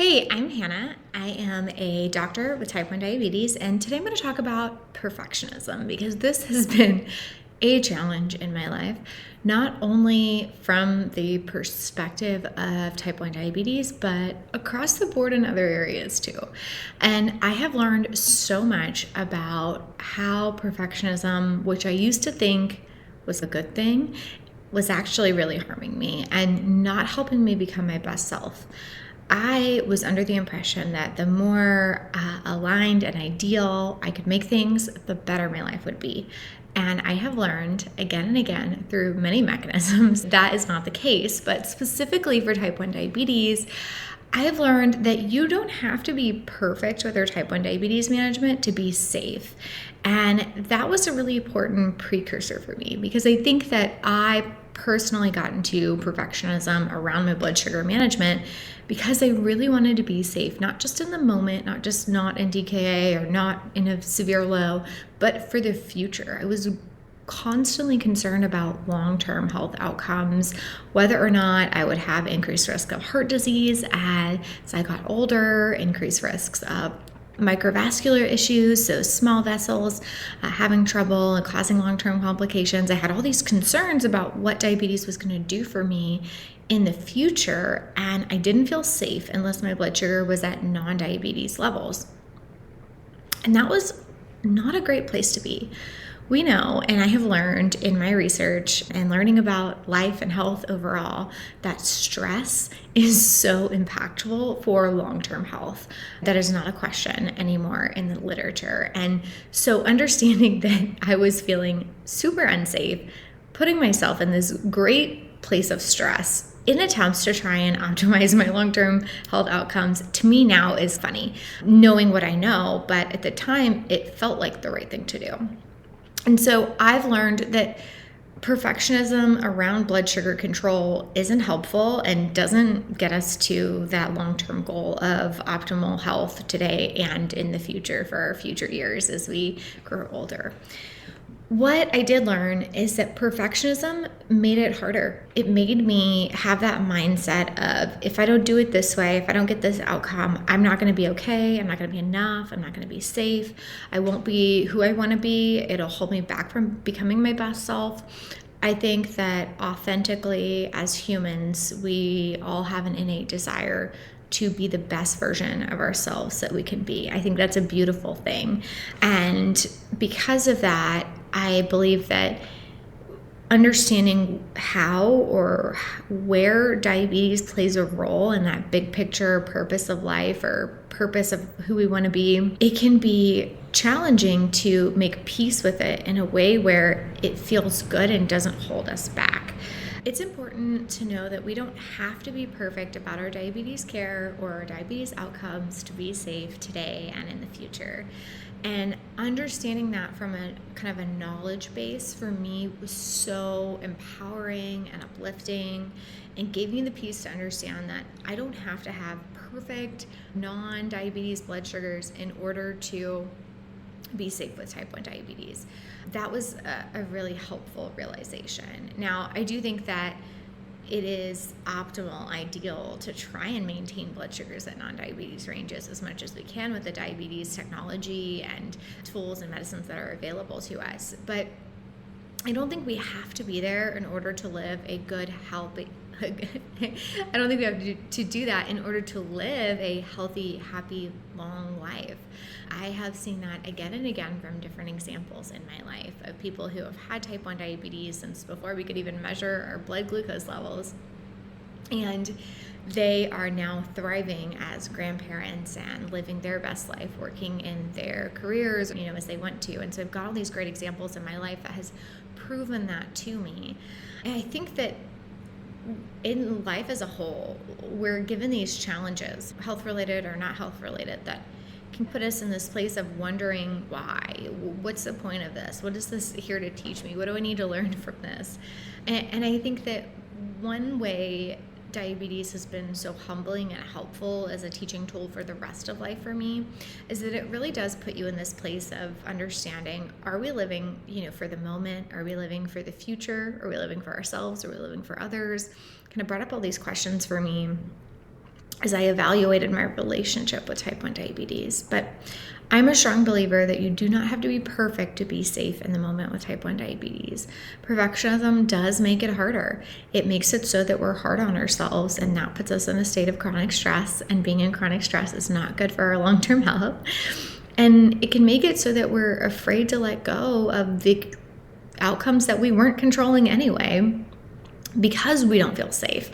Hey, I'm Hannah. I am a doctor with type 1 diabetes, and today I'm going to talk about perfectionism because this has been a challenge in my life, not only from the perspective of type 1 diabetes, but across the board in other areas too. And I have learned so much about how perfectionism, which I used to think was a good thing, was actually really harming me and not helping me become my best self. I was under the impression that the more aligned and ideal I could make things, the better my life would be. And I have learned again and again through many mechanisms that is not the case. But specifically for type 1 diabetes, I have learned that you don't have to be perfect with your type 1 diabetes management to be safe. And that was a really important precursor for me because I think that I personally got into perfectionism around my blood sugar management because I really wanted to be safe, not just in the moment, not just not in DKA or not in a severe low, but for the future. I was constantly concerned about long-term health outcomes, whether or not I would have increased risk of heart disease as I got older, increased risks of microvascular issues, so small vessels having trouble and causing long-term complications. I had all these concerns about what diabetes was going to do for me in the future, and I didn't feel safe unless my blood sugar was at non-diabetes levels. And that was not a great place to be. We know, and I have learned in my research and learning about life and health overall, that stress is so impactful for long-term health. That is not a question anymore in the literature. And so understanding that I was feeling super unsafe, putting myself in this great place of stress in attempts to try and optimize my long-term health outcomes, to me now is funny, knowing what I know, but at the time it felt like the right thing to do. And so I've learned that perfectionism around blood sugar control isn't helpful and doesn't get us to that long-term goal of optimal health today and in the future for our future years as we grow older. What I did learn is that perfectionism made it harder. It made me have that mindset of, if I don't do it this way, if I don't get this outcome, I'm not going to be okay. I'm not going to be enough. I'm not going to be safe. I won't be who I want to be. It'll hold me back from becoming my best self. I think that authentically, as humans, we all have an innate desire to be the best version of ourselves that we can be. I think that's a beautiful thing. And because of that, I believe that understanding how or where diabetes plays a role in that big picture purpose of life or purpose of who we want to be, it can be challenging to make peace with it in a way where it feels good and doesn't hold us back. It's important to know that we don't have to be perfect about our diabetes care or our diabetes outcomes to be safe today and in the future. And understanding that from a kind of a knowledge base for me was so empowering and uplifting and gave me the peace to understand that I don't have to have perfect non-diabetes blood sugars in order to be safe with type 1 diabetes. That was a really helpful realization. Now, I do think that it is optimal, ideal to try and maintain blood sugars at non-diabetes ranges as much as we can with the diabetes technology and tools and medicines that are available to us. But I don't think we have to be there in order to live a good, healthy, I don't think we have to do that in order to live a healthy, happy, long life. I have seen that again and again from different examples in my life of people who have had type 1 diabetes since before we could even measure our blood glucose levels. And they are now thriving as grandparents and living their best life, working in their careers, as they want to. And so I've got all these great examples in my life that has proven that to me. And I think that in life as a whole, we're given these challenges, health-related or not health-related, that can put us in this place of wondering why. What's the point of this? What is this here to teach me? What do I need to learn from this? And I think that one way diabetes has been so humbling and helpful as a teaching tool for the rest of life for me is that it really does put you in this place of understanding, are we living, for the moment? Are we living for the future? Are we living for ourselves? Are we living for others? Kind of brought up all these questions for me. as I evaluated my relationship with type 1 diabetes. But I'm a strong believer that you do not have to be perfect to be safe in the moment with type 1 diabetes. Perfectionism does make it harder. It makes it so that we're hard on ourselves, and that puts us in a state of chronic stress, and being in chronic stress is not good for our long-term health. And it can make it so that we're afraid to let go of the outcomes that we weren't controlling anyway because we don't feel safe.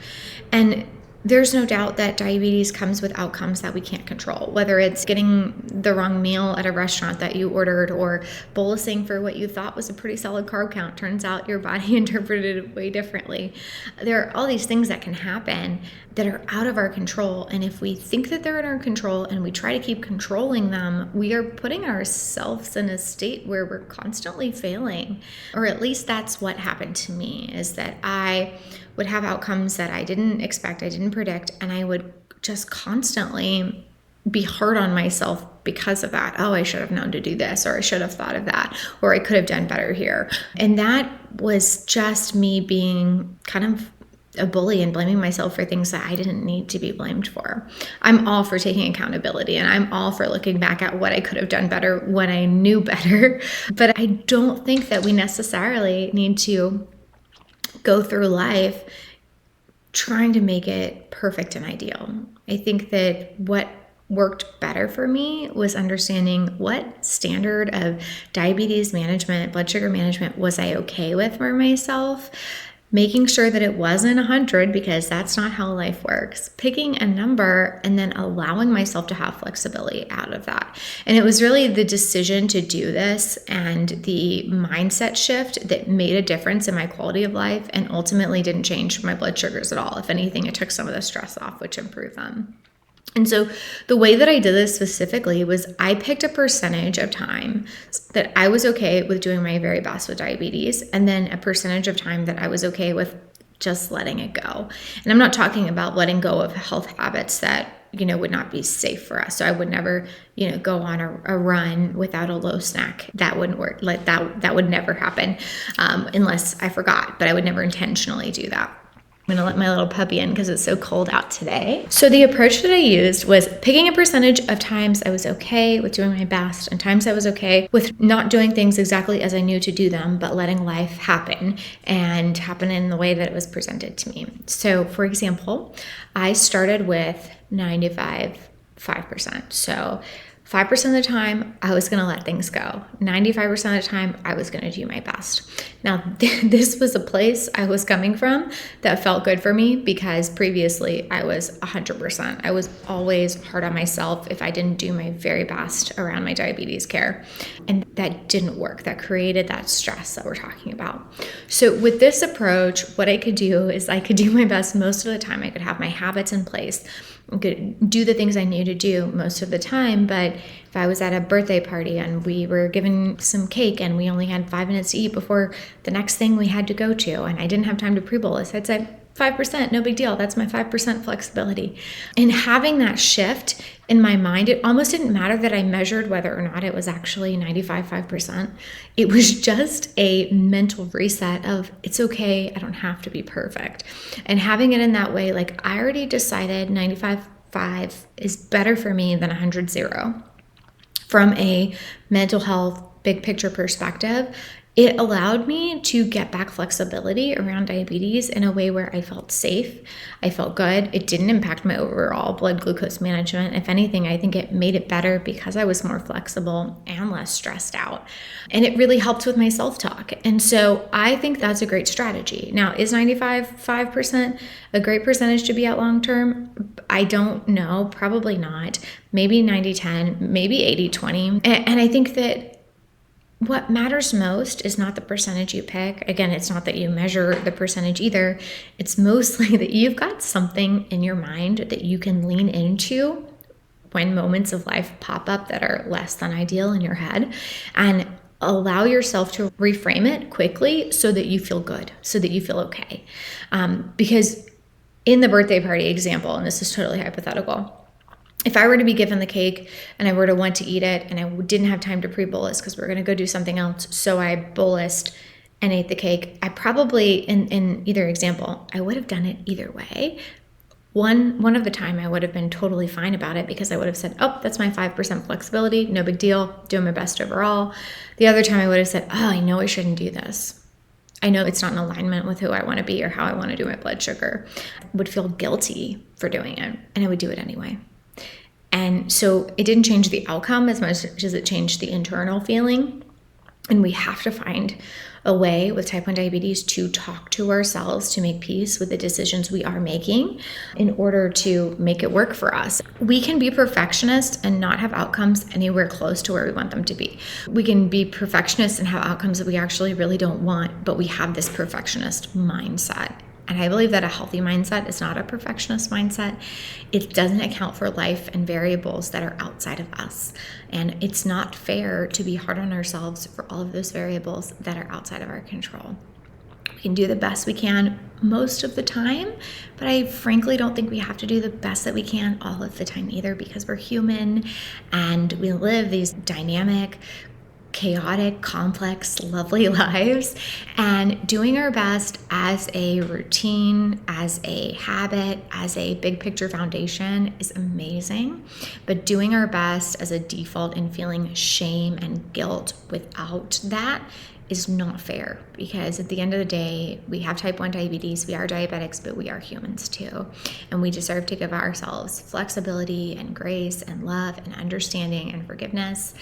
And there's no doubt that diabetes comes with outcomes that we can't control, whether it's getting the wrong meal at a restaurant that you ordered, or bolusing for what you thought was a pretty solid carb count. Turns out your body interpreted it way differently. There are all these things that can happen that are out of our control. And if we think that they're in our control and we try to keep controlling them, we are putting ourselves in a state where we're constantly failing. Or at least that's what happened to me, is that I would have outcomes that I didn't expect, I didn't predict, and I would just constantly be hard on myself because of that. Oh, I should have known to do this, or I should have thought of that, or I could have done better here. And that was just me being kind of a bully and blaming myself for things that I didn't need to be blamed for. I'm all for taking accountability, and I'm all for looking back at what I could have done better when I knew better. But I don't think that we necessarily need to go through life trying to make it perfect and ideal. I think that what worked better for me was understanding what standard of diabetes management, blood sugar management was I okay with for myself, making sure that it wasn't 100, because that's not how life works, picking a number, and then allowing myself to have flexibility out of that. And it was really the decision to do this and the mindset shift that made a difference in my quality of life, and ultimately didn't change my blood sugars at all. If anything, it took some of the stress off, which improved them. And so the way that I did this specifically was I picked a percentage of time that I was okay with doing my very best with diabetes, and then a percentage of time that I was okay with just letting it go. And I'm not talking about letting go of health habits that, would not be safe for us. So I would never, go on a run without a low snack. That wouldn't work. Like that would never happen unless I forgot, but I would never intentionally do that. I'm going to let my little puppy in because it's so cold out today. So the approach that I used was picking a percentage of times I was okay with doing my best, and times I was okay with not doing things exactly as I knew to do them, but letting life happen, and happen in the way that it was presented to me. So for example, I started with 95.5%. So 5% of the time, I was going to let things go. 95% of the time, I was going to do my best. Now, this was a place I was coming from that felt good for me, because previously I was 100%. I was always hard on myself if I didn't do my very best around my diabetes care. And that didn't work. That created that stress that we're talking about. So with this approach, what I could do is I could do my best most of the time. I could have my habits in place. I could do the things I knew to do most of the time. But if I was at a birthday party and we were given some cake and we only had 5 minutes to eat before the next thing we had to go to, and I didn't have time to pre-bolus, I'd say 5%, no big deal. That's my 5% flexibility. And having that shift in my mind, it almost didn't matter that I measured whether or not it was actually 95.5%. It was just a mental reset of, it's okay, I don't have to be perfect. And having it in that way, like I already decided 95.5 is better for me than 100.0. From a mental health, big picture perspective, it allowed me to get back flexibility around diabetes in a way where I felt safe. I felt good. It didn't impact my overall blood glucose management. If anything, I think it made it better because I was more flexible and less stressed out. And it really helped with my self-talk. And so I think that's a great strategy. Now, is 95.5% a great percentage to be at long-term? I don't know. Probably not. Maybe 90-10, maybe 80-20. And I think that what matters most is not the percentage you pick. Again, it's not that you measure the percentage either. It's mostly that you've got something in your mind that you can lean into when moments of life pop up that are less than ideal in your head, and allow yourself to reframe it quickly so that you feel good, so that you feel okay. Because in the birthday party example, and this is totally hypothetical, if I were to be given the cake and I were to want to eat it and I didn't have time to pre-bolus because we're going to go do something else, so I bolused and ate the cake, I probably, in either example, I would have done it either way. One of the time I would have been totally fine about it because I would have said, oh, that's my 5% flexibility, no big deal, doing my best overall. The other time I would have said, oh, I know I shouldn't do this. I know it's not in alignment with who I want to be or how I want to do my blood sugar. I would feel guilty for doing it, and I would do it anyway. And so it didn't change the outcome as much as it changed the internal feeling. And we have to find a way with type 1 diabetes to talk to ourselves, to make peace with the decisions we are making in order to make it work for us. We can be perfectionists and not have outcomes anywhere close to where we want them to be. We can be perfectionists and have outcomes that we actually really don't want, but we have this perfectionist mindset. And I believe that a healthy mindset is not a perfectionist mindset. It doesn't account for life and variables that are outside of us. And it's not fair to be hard on ourselves for all of those variables that are outside of our control. We can do the best we can most of the time, but I frankly don't think we have to do the best that we can all of the time either, because we're human and we live these dynamic, chaotic, complex, lovely lives, and doing our best as a routine, as a habit, as a big picture foundation is amazing. But doing our best as a default and feeling shame and guilt without that is not fair, because at the end of the day, we have type 1 diabetes, we are diabetics, but we are humans too. And we deserve to give ourselves flexibility and grace and love and understanding and forgiveness.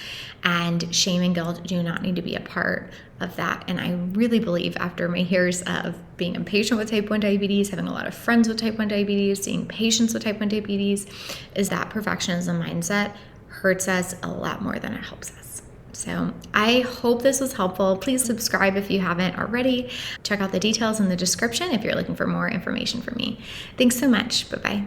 And shame and guilt do not need to be a part of that. And I really believe, after my years of being impatient with type 1 diabetes, having a lot of friends with type 1 diabetes, seeing patients with type 1 diabetes, is that perfectionism mindset hurts us a lot more than it helps us. So I hope this was helpful. Please subscribe if you haven't already. Check out the details in the description if you're looking for more information from me. Thanks so much. Bye-bye.